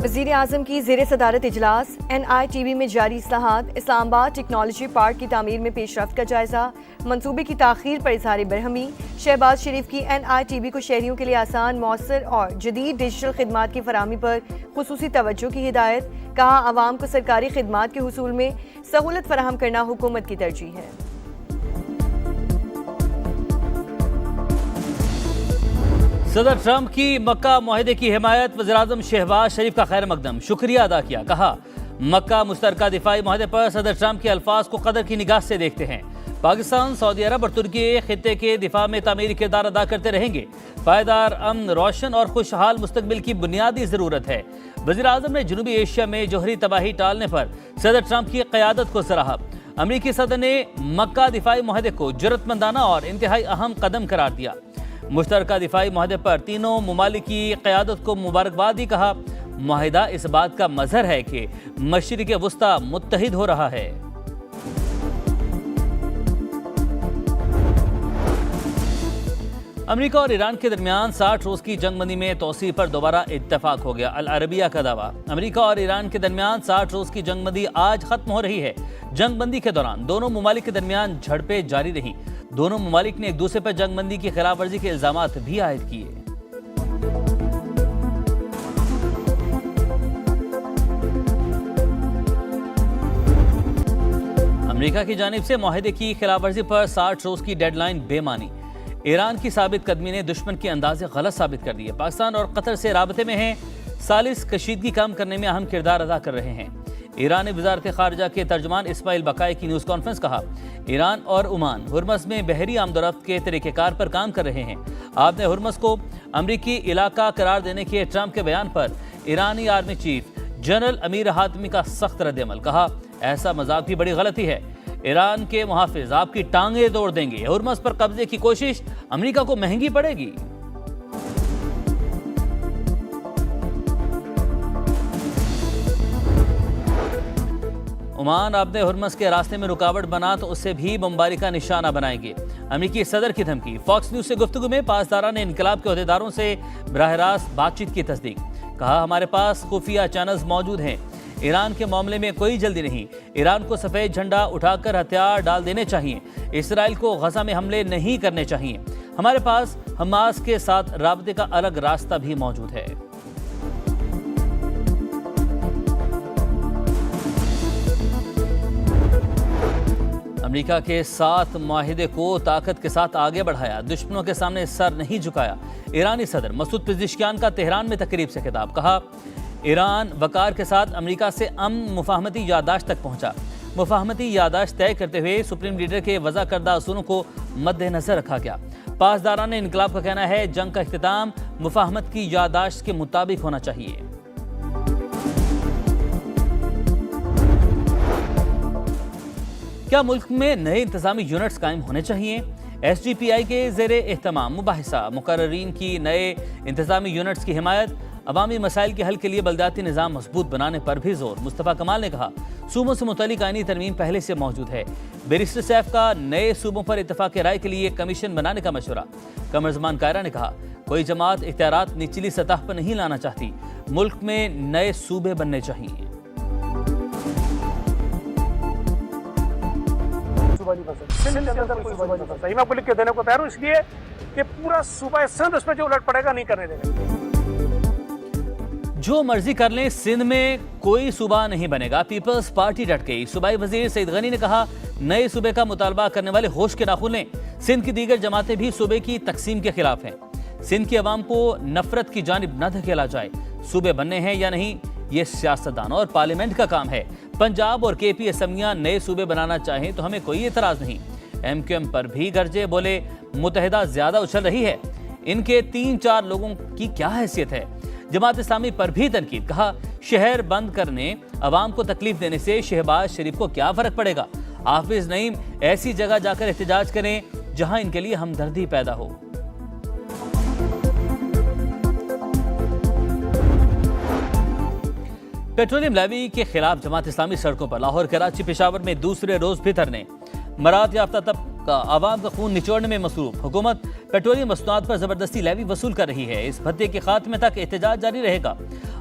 वज़ीर आज़म की ज़ेर सदारत इजलास, NITV में जारी इस्लाहात, इस्लामाबाद टेक्नोलॉजी पार्क की तामीर में पेशरफ्त का जायज़ा, मनसूबे की ताख़ीर पर इज़हार बरहमी। शहबाज शरीफ की NITV को शहरियों के लिए आसान, मौसर और जदीद डिजिटल खिदमात की फराहमी पर खुसूसी तवज्जो की हिदायत। कहा, आवाम को सरकारी खिदमात के हुसूल में सहूलत फराहम करना हुकूमत की तरजीह है। सदर ट्रंप की मक्का मुआहदे की हिमायत, वज़ीर-ए-आज़म शहबाज शरीफ का खैर मकदम, शुक्रिया अदा किया। कहा, मक्का मुश्तरका दिफाई मुआहदे पर सदर ट्रंप के अल्फाज को कदर की निगाह से देखते हैं। पाकिस्तान, सऊदी अरब और तुर्की खित्ते के दिफा में तामीरी किरदार अदा करते रहेंगे। पायदार, अमन, रोशन और खुशहाल मुस्तकबिल की बुनियादी ज़रूरत है। वज़ीर-ए-आज़म ने जनूबी एशिया में जोहरी तबाही टालने पर सदर ट्रंप की क़यादत को सराहा। अमरीकी सदर ने मक्का दिफाई मुआहदे को जरूरतमंदाना और इंतहाई अहम कदम करार दिया। मुश्तरका दिफाई मुआहदे पर तीनों ममालिक की क़यादत को मुबारकबाद दी। कहा, मुआहिदा इस बात का मज़हर है कि मशरिक़ वुस्ता मुत्तहिद हो रहा है। अमेरिका और ईरान के दरमियान 60 रोज़ की जंगबंदी में तोसी पर दोबारा इत्तफाक हो गया। अल अरबिया का दावा, अमेरिका और ईरान के दरमियान 60 रोज़ की जंगबंदी आज खत्म हो रही है। जंगबंदी के दौरान दोनों ममालिक के दरमियान झड़पें जारी रहीं। दोनों ममालिक ने एक दूसरे पर जंगबंदी की खिलाफ वर्जी के इल्जामात भी आयद किए। अमेरिका की जानिब से मुआहदे की खिलाफ वर्जी पर 60 रोज़ की डेडलाइन बेमानी। ईरान की साबित कदमी ने दुश्मन के अंदाजे गलत साबित कर दिए। पाकिस्तान और कतर से राबते में हैं, सालिस कशीदगी कम करने में अहम किरदार अदा कर रहे हैं। ईरानी वज़ारत ख़ारिजा के तर्जुमान इस्माइल बकाई की न्यूज़ कॉन्फ्रेंस, कहा, ईरान और ओमान हुर्मस में बहरी आमदोरफ्त के तरीक़ेकार पर काम कर रहे हैं। आपने हुर्मस को अमरीकी इलाका करार देने के ट्रंप के बयान पर ईरानी army chief general Amir Hatami का सख्त रद्द-ए-अमल। कहा, ऐसा मजाक भी बड़ी गलती है। ईरान के मुहाफिज आपकी टांगे तोड़ देंगे। हुर्मस पर कब्जे की कोशिश अमरीका को महंगी पड़ेगी। ओमान आपने हुर्मस के रास्ते में रुकावट बना तो उससे भी बमबारी का निशाना बनाएंगे। अमेरिकी सदर की धमकी। फॉक्स न्यूज से गुफ्तगू में पासदारान इनकलाब के अहदेदारों से बराह रास्त बातचीत की तस्दीक। कहा, हमारे पास खुफिया चैनल्स मौजूद हैं। ईरान के मामले में कोई जल्दी नहीं। ईरान को सफ़ेद झंडा उठाकर हथियार डाल देने चाहिए। इसराइल को गजा में हमले नहीं करने चाहिए। हमारे पास हमास के साथ राबते का अलग रास्ता भी मौजूद है। अमेरिका के साथ मुआहिदे को ताकत के साथ आगे बढ़ाया, दुश्मनों के सामने सर नहीं झुकाया। ईरानी सदर मसूद पेज़ेश्कियान का तेहरान में तकरीब से खिताब। कहा, ईरान वकार के साथ अमेरिका से अमन मुफाहमती यादाश्त तक पहुंचा। मुफाहमती यादाश्त तय करते हुए सुप्रीम लीडर के वज़ा करदा असूलों को मद्देनजर रखा गया। पासदारान इनकलाब का कहना है, जंग का इख्तिताम मुफाहमत की यादाश्त के मुताबिक होना चाहिए। क्या मुल्क में नए इंतजामी यूनिट्स कायम होने चाहिए? SGPI के ज़ेरे एहतमाम मुबाहिसा, मुकर्ररीन की नए इंतजामी यूनिट्स की हिमायत, अवामी मसाइल के हल के लिए बल्दियाती निज़ाम मजबूत बनाने पर भी जोर। मुस्तफ़ा कमाल ने कहा, सूबों से मुतल्लिक़ आईनी तरमीम पहले से मौजूद है। बैरिस्टर सैफ का नए सूबों पर इत्तफ़ाक़ राय के लिए कमीशन बनाने का मशवरा। कमर ज़मान कायरा ने कहा, कोई जमात इख्तियारात निचली सतह पर नहीं लाना चाहती। मुल्क में नए सूबे बनने चाहिए। मैं आपको लिख के देने को तैयार हूं, इसलिए कि पूरा सूबा सिंध उस पर जो उलट पड़ेगा नहीं करने देंगे। जो मर्जी कर लें, सिंध में कोई सूबा नहीं बनेगा। पीपल्स पार्टी डट गई। सूबाई वजीर सईद गनी ने कहा, नए सूबे का मुतालबा करने वाले होश के नाखून लें। सिंध की दीगर जमातें भी सूबे की तकसीम के खिलाफ हैं। सिंध की अवाम को नफरत की जानिब न धकेला जाए। सूबे बनने हैं या नहीं, ये सियासतदानों और पार्लियामेंट का काम है। पंजाब और KP असम्बलियां नए सूबे बनाना चाहें तो हमें कोई एतराज नहीं। MQM पर भी गरजे, बोले मुत्तहिदा ज्यादा उछल रही है। इनके 3-4 लोगों की क्या हैसियत है? जमात इस्लामी पर भी तनकीद। कहा, शहर बंद करने, अवाम को तकलीफ देने से शहबाज शरीफ को क्या फर्क पड़ेगा? हाफिज नईम ऐसी जगह जाकर एहतजाज करें जहां इनके लिए हमदर्दी पैदा हो। पेट्रोलियम लेवी के खिलाफ जमात इस्लामी सड़कों पर। लाहौर, कराची, पेशावर में दूसरे रोज भी धरने। मरात याफ्ता तबका आवाम का खून निचोड़ने में मसरूफ। हुकूमत पेट्रोलियम मसनूआत पर जबरदस्ती लेवी वसूल कर रही है। इस भत्ते के खात्मे तक एहतजाज जारी रहेगा।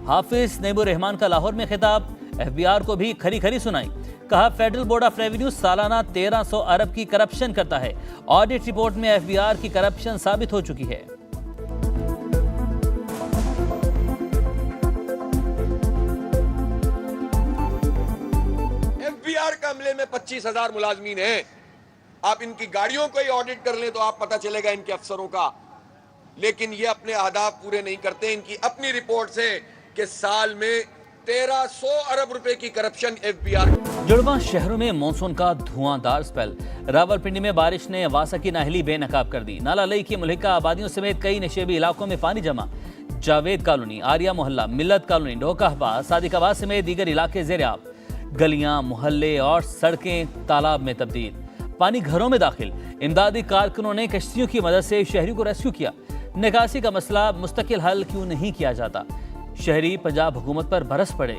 हाफिज नईमुर रहमान का लाहौर में खिताब, एफबीआर को भी खरी खरी सुनाई। कहा फेडरल बोर्ड ऑफ रेवेन्यू सालाना 1300 अरब की करप्शन करता है। ऑडिट रिपोर्ट में एफबीआर की करप्शन साबित हो चुकी है। एफबीआर का अमले में 25,000 मुलाजमीन हैं। आप इनकी गाड़ियों को ही ऑडिट कर लें तो आप पता चलेगा इनके अफसरों का, लेकिन ये अपने अहदाफ पूरे नहीं करते। इनकी अपनी रिपोर्ट से कि साल में 1300 अरब रुपए की करप्शन एफबीआर। जुड़वा शहरों में मानसून का धुआंधार स्पेल। रावलपिंडी में बारिश ने वासा की नाहली बेनकाब कर दी। नाला लई की मुल्हिका आबादियों समेत कई नशेबी इलाकों में पानी जमा। जावेद कॉलोनी, आर्या मोहल्ला, मिल्लत कॉलोनी, ढोकाहबाद, सादिकाबाद समेत दीगर इलाके ज़ेर-ए-आब। गलियां, मोहल्ले और सड़कें तालाब में तब्दील। पानी घरों में दाखिल। इमदादी कारकुनों ने कश्तियों की मदद से शहरियों को रेस्क्यू किया। निकासी का मसला मुस्तकिल हल क्यों नहीं किया जाता? शहरी पंजाब हुकूमत पर बरस पड़े।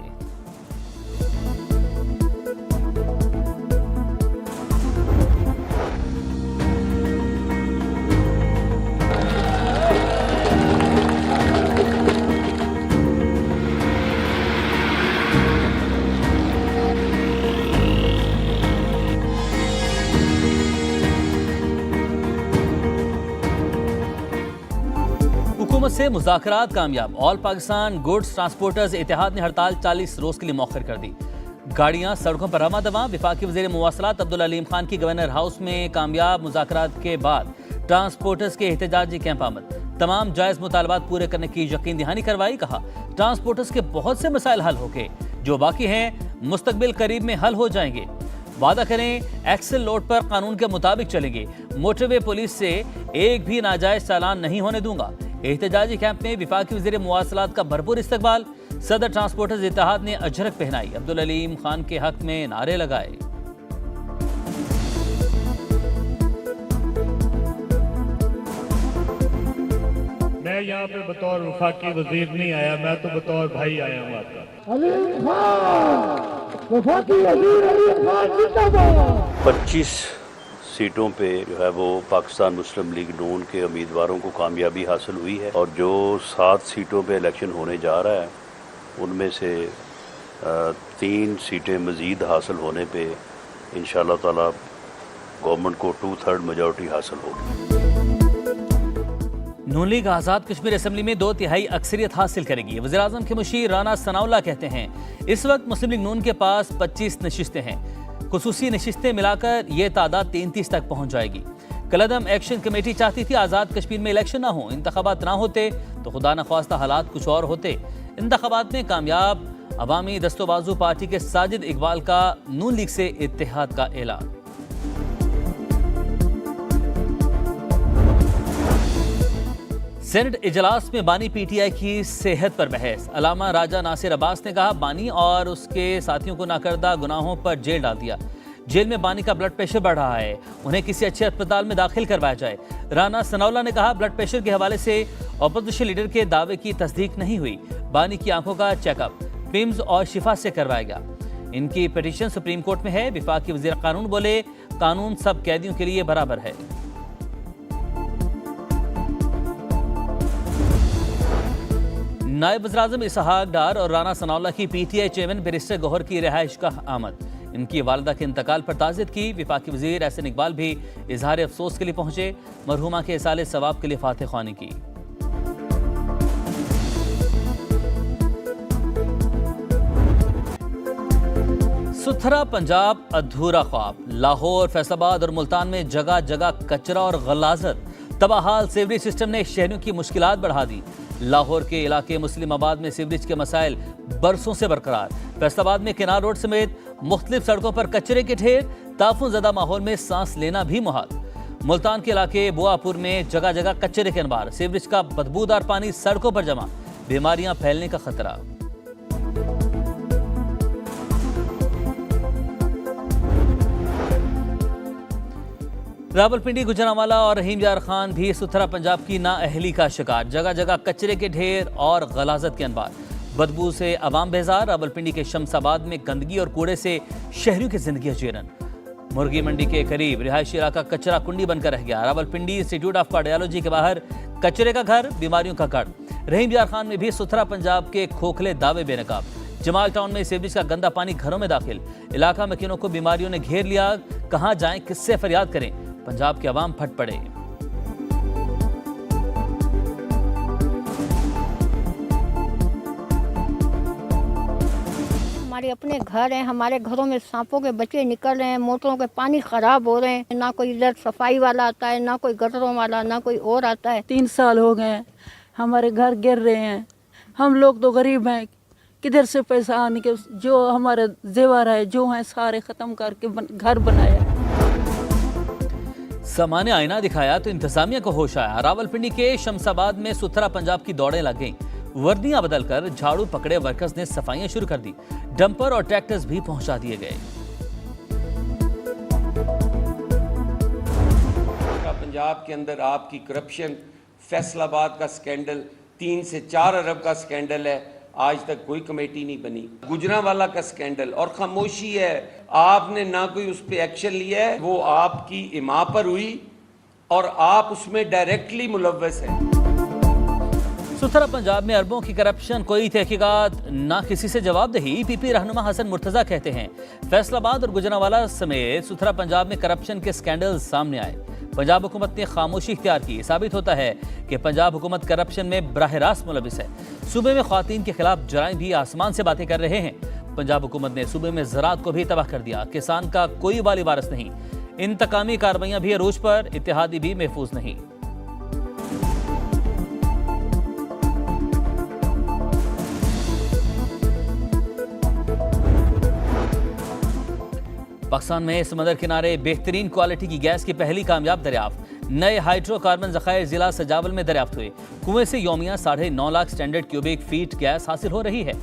हुकूमत से मुज़ाकरात कामयाब। ऑल पाकिस्तान गुड्स ट्रांसपोर्टर्स इत्तेहाद ने हड़ताल 40 रोज के लिए मौखर कर दी। गाड़ियां सड़कों पर रवा दवा। वफाकी वज़ीर मुवासलात अब्दुल अलीम खान की गवर्नर हाउस में कामयाब मुज़ाकरात के बाद ट्रांसपोर्टर्स के एहतजाजी कैंप आमद। तमाम जायज़ मुतालबात पूरे करने की यकीन दहानी करवाई। कहा ट्रांसपोर्टर्स के बहुत से मसाइल हल हो गए, जो बाकी हैं मुस्तकबिल करीब में हल हो जाएंगे। वादा करें एक्सेल लोड पर कानून के मुताबिक चलेंगे। मोटरवे पुलिस से एक भी नाजायज चालान नहीं होने दूंगा। एहतजाजी कैंप में वफाकी वज़ीर मुवासलात का भरपूर इस्तकबाल। सदर ट्रांसपोर्टर्स इत्तेहाद ने अजरक पहनाई। अब्दुल अलीम खान के हक में नारे लगाए। मैं यहाँ पे बतौर वफाकी वजीर नहीं आया, मैं तो बतौर भाई आया हूँ आपका। 25 सीटों पे जो है वो पाकिस्तान मुस्लिम लीग नून के उम्मीदवारों को कामयाबी हासिल हुई है और जो 7 सीटों पे इलेक्शन होने जा रहा है उनमें से 3 सीटें मज़ीद हासिल होने पे इंशाअल्लाह ताला गवर्नमेंट को 2/3 मेजॉरिटी हासिल होगी। नून लीग आज़ाद कश्मीर असम्बली में 2/3 अक्सरियत हासिल करेगी। वज़ीर आज़म के मुशीर राना सनाउल्लाह कहते हैं इस वक्त मुस्लिम लीग नून के पास 25 नशिस्तें हैं। खुसूसी नशिस्तें मिलाकर ये तादाद 33 तक पहुंच जाएगी। कलदम एक्शन कमेटी चाहती थी आज़ाद कश्मीर में इलेक्शन ना हो, इंतखाबात ना होते तो खुदा न ख्वास्ता हालात कुछ और होते। इंतखाबात में कामयाब अवामी दस्तोबाजू पार्टी के साजिद इकबाल का नून लीग से इत्तेहाद का ऐलान। सेनेट इजलास में बानी पीटीआई की सेहत पर बहस। अलामा राजा नासिर अब्बास ने कहा बानी और उसके साथियों को नाकर्दा गुनाहों पर जेल डाल दिया। जेल में बानी का ब्लड प्रेशर बढ़ रहा है, उन्हें किसी अच्छे अस्पताल में दाखिल करवाया जाए। राना सनाउल्लाह ने कहा ब्लड प्रेशर के हवाले से अपोजिशन लीडर के दावे की तस्दीक नहीं हुई। बानी की आंखों का चेकअप पिम्स और शिफा से करवाया गया। इनकी पिटीशन सुप्रीम कोर्ट में है। वफाकी वज़ीर कानून बोले कानून सब कैदियों के लिए बराबर है। नायब वज़ीर-ए-आज़म इसहाक डार और राना सनाउल्लाह की पीटीआई चेयरमैन बैरिस्टर गौहर की रिहाइश का आमद। इनकी वालिदा के इंतकाल पर ताज़ियत की। वफाकी वज़ीर एहसन इकबाल भी इजहार अफसोस के लिए पहुंचे। मरहुमा के इसाले सवाब के लिए फातिह ख्वानी की। सुथरा पंजाब अधूरा ख्वाब। लाहौर, फैसलाबाद और मुल्तान में जगह जगह कचरा और गलाजत। तबाहाल सीवरेज सिस्टम ने शहरियों की मुश्किलात बढ़ा दी। लाहौर के इलाके मुस्लिमाबाद में सीवरेज के मसाइल बरसों से बरकरार। फैसलाबाद में किनार रोड समेत मुख्तलिफ सड़कों पर कचरे के ढेर। ताफून ज़दा माहौल में सांस लेना भी मुहाल। मुल्तान के इलाके बुआपुर में जगह जगह कचरे के अनबार। सीवरेज का बदबूदार पानी सड़कों पर जमा। बीमारियां फैलने का खतरा। रावलपिंडी, गुजरांवाला और रहीम यार खान भी सुथरा पंजाब की नाअहली का शिकार। जगह जगह कचरे के ढेर और गलाजत के अनबार। बदबू से अवाम बेजार। रावलपिंडी के शमसाबाद में गंदगी और कूड़े से शहरियों की जिंदगी अजीरन। मुर्गी मंडी के करीब रिहायशी इलाका कचरा कुंडी बनकर रह गया। रावलपिंडी इंस्टीट्यूट ऑफ कार्डियोलॉजी के बाहर कचरे का घर, बीमारियों का गढ़। रहीम यार खान में भी सुथरा पंजाब के खोखले दावे बेनकाब। जमाल टाउन में सीवरेज का गंदा पानी घरों में दाखिल। इलाका मकीनों को बीमारियों ने घेर लिया। कहां जाएं, किससे फरियाद करें? पंजाब के अवाम फट पड़े। हमारे अपने घर हैं, हमारे घरों में सांपों के बच्चे निकल रहे हैं, मोटरों के पानी खराब हो रहे हैं, ना कोई इधर सफाई वाला आता है, ना कोई गटरों वाला, ना कोई और आता है। 3 साल हो गए हमारे घर गिर रहे हैं। हम लोग तो गरीब हैं, किधर से पैसा आने के, जो हमारे जेवर है जो है सारे ख़त्म करके घर बनाया। सामान्य आईना दिखाया तो इंतजामिया को होश आया। रावलपिंडी के शमशाबाद में सुथरा पंजाब की दौड़ें लग गईं। वर्दियां बदलकर झाड़ू पकड़े वर्कर्स ने सफाइयां शुरू कर दी। डंपर और ट्रैक्टर्स भी पहुंचा दिए गए। पंजाब के अंदर आपकी करप्शन, फैसलाबाद का स्कैंडल, 3 से 4 अरब का स्कैंडल है, आज तक कोई कमेटी नहीं बनी। गुजरांवाला का स्कैंडल और खामोशी है, आपने ना कोई उस पर एक्शन लिया है। वो आपकी इमा पर हुई और आप उसमें डायरेक्टली मुलव्वस हैं। सुथरा पंजाब में अरबों की करप्शन, कोई तहकीकात, ना किसी से जवाबदेही। पीपी रहनुमा हसन मुर्तजा कहते हैं फैसलाबाद और गुजरांवाला समेत सुथरा पंजाब में करप्शन के स्कैंडल सामने आए। पंजाब हुकूमत ने खामोशी इख्तियार की। साबित होता है कि पंजाब हुकूमत करप्शन में बराह रास्त मुलविस है। सूबे में ख्वातीन के खिलाफ जराइम भी आसमान से बातें कर रहे हैं। पंजाब हुकूमत ने सूबे में ज़राअत को भी तबाह कर दिया। किसान का कोई वाली वारस नहीं। इंतकामी कार्रवाइयां भी अरूज पर, इत्तेहादी भी महफूज नहीं। पाकिस्तान में समंदर किनारे बेहतरीन क्वालिटी की गैस की पहली कामयाब दरियाफ्त। नए हाइड्रोकार्बन ज़खायर जिला सजावल में दरियाफ्त हुए। कुएं से यौमिया 9.5 lakh standard cubic feet gas हासिल हो रही है।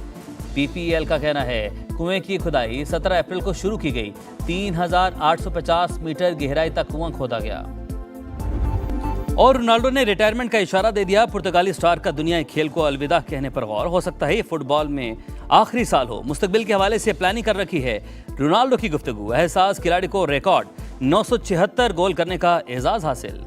पीपीएल का कहना है कुएं की खुदाई 17 अप्रैल को शुरू की गई। 3850 मीटर गहराई तक कुआं खोदा गया। और रोनाल्डो ने रिटायरमेंट का इशारा दे दिया। पुर्तगाली स्टार का दुनियाई खेल को अलविदा कहने पर गौर। हो सकता है ये फुटबॉल में आखिरी साल हो। मुस्तकबिल के हवाले से प्लानिंग कर रखी है रोनाल्डो की गुफ्तगू। एहसास खिलाड़ी को रिकॉर्ड 976 गोल करने का एजाज हासिल।